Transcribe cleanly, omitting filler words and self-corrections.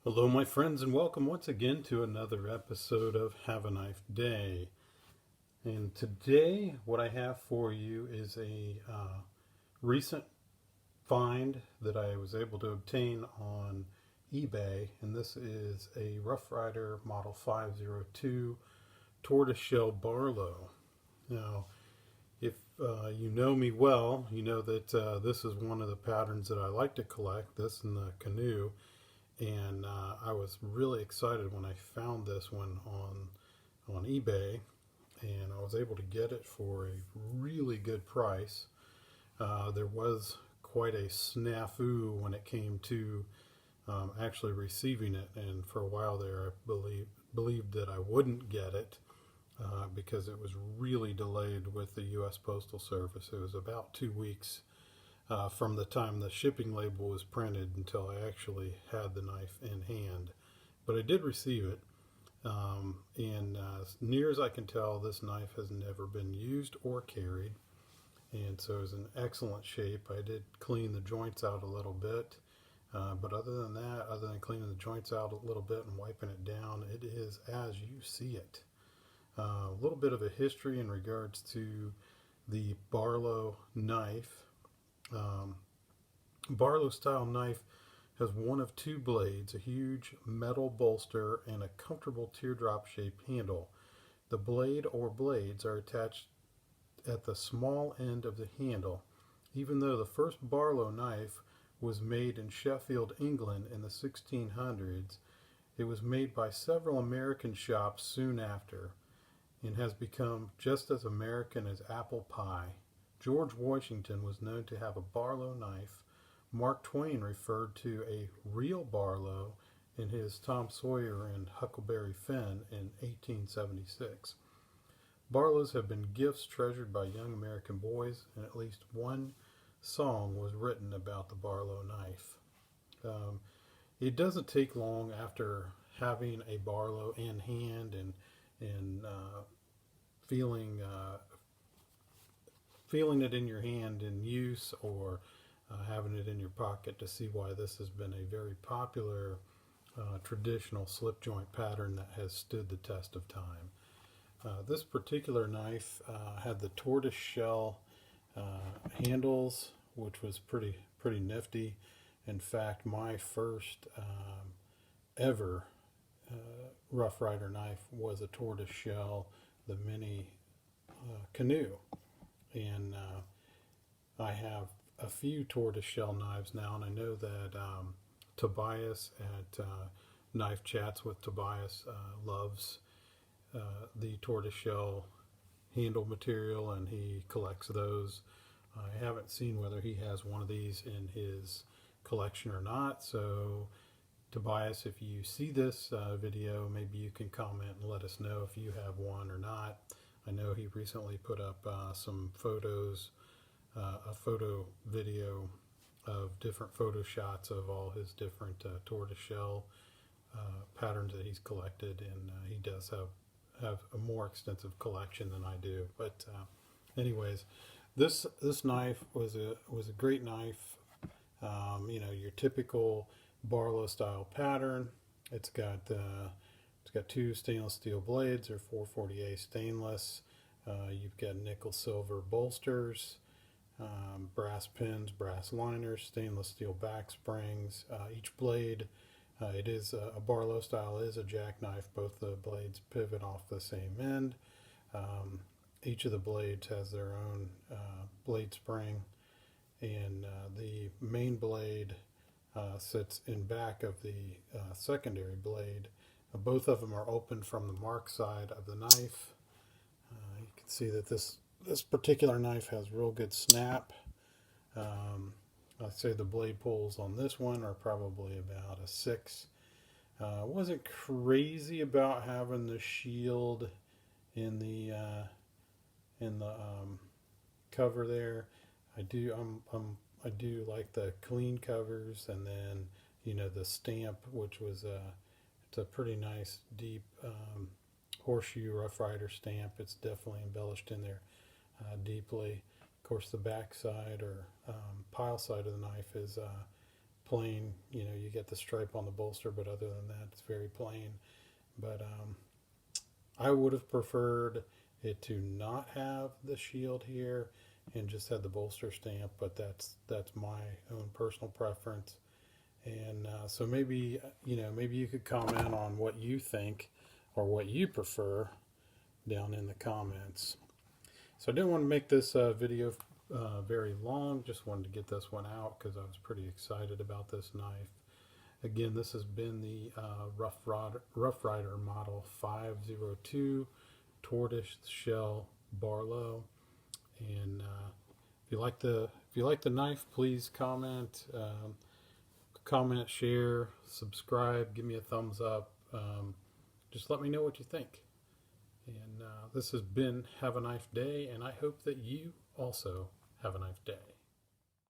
Hello, my friends, and welcome once again to another episode of Have a Knife Day. And today, what I have for you is a recent find that I was able to obtain on eBay, and this is a Rough Rider Model 502 Tortoiseshell Barlow. Now, if you know me well, you know that this is one of the patterns that I like to collect, this and the canoe. And I was really excited when I found this one on eBay, and I was able to get it for a really good price. There was quite a snafu when it came to actually receiving it, and for a while there, I believed that I wouldn't get it because it was really delayed with the U.S. Postal Service. It was about 2 weeks from the time the shipping label was printed until I actually had the knife in hand. But I did receive it, and as near as I can tell, this knife has never been used or carried, and so it's in excellent shape. I did clean the joints out a little bit, but other than that, other than cleaning the joints out a little bit and wiping it down, it is as you see it. A little bit of a history in regards to the Barlow knife. Um, Barlow style knife has one of two blades, a huge metal bolster, and a comfortable teardrop shaped handle. The blade or blades are attached at the small end of the handle. Even though the first Barlow knife was made in Sheffield, England in the 1600s, it was made by several American shops soon after and has become just as American as apple pie. George Washington was known to have a Barlow knife. Mark Twain referred to a real Barlow in his Tom Sawyer and Huckleberry Finn in 1876. Barlows have been gifts treasured by young American boys, and at least one song was written about the Barlow knife. It doesn't take long after having a Barlow in hand and feeling feeling it in your hand in use, or having it in your pocket, to see why this has been a very popular traditional slip joint pattern that has stood the test of time. This particular knife had the tortoise shell handles, which was pretty nifty. In fact, my first ever Rough Rider knife was a tortoise shell, the mini canoe, and I have a few tortoiseshell knives now, and I know that Tobias at Knife Chats with Tobias loves the tortoiseshell handle material, and he collects those. I haven't seen whether he has one of these in his collection or not, so Tobias, if you see this video, maybe you can comment and let us know if you have one or not. I know he recently put up some photos, a photo video of different photo shots of all his different tortoiseshell patterns that he's collected, and he does have a more extensive collection than I do. But anyways, this knife was a great knife. Your typical Barlow style pattern. It's got two stainless steel blades. They're 440A stainless. You've got nickel silver bolsters, brass pins, brass liners, stainless steel back springs. Each blade, it is a Barlow style, is a jackknife. Both the blades pivot off the same end. Each of the blades has their own blade spring, and the main blade sits in back of the secondary blade. Both of them are open from the mark side of the knife. You can see that this particular knife has real good snap. I'd say the blade pulls on this one are probably about a 6. Wasn't crazy about having the shield in the cover there. I do like the clean covers, and then the stamp, which was it's a pretty nice deep horseshoe Rough Rider stamp. It's definitely embellished in there deeply. Of course, the back side or pile side of the knife is plain. You know, you get the stripe on the bolster, but other than that, it's very plain. But I would have preferred it to not have the shield here and just had the bolster stamp, but that's my own personal preference. And so maybe, maybe you could comment on what you think or what you prefer down in the comments. So I didn't want to make this video very long. Just wanted to get this one out because I was pretty excited about this knife. Again, this has been the Rough Rider Model 502 Tortoise Shell Barlow. And if you like the knife, please comment, share, subscribe, give me a thumbs up. Just let me know what you think. And this has been Have a Knife Day, and I hope that you also have a knife day.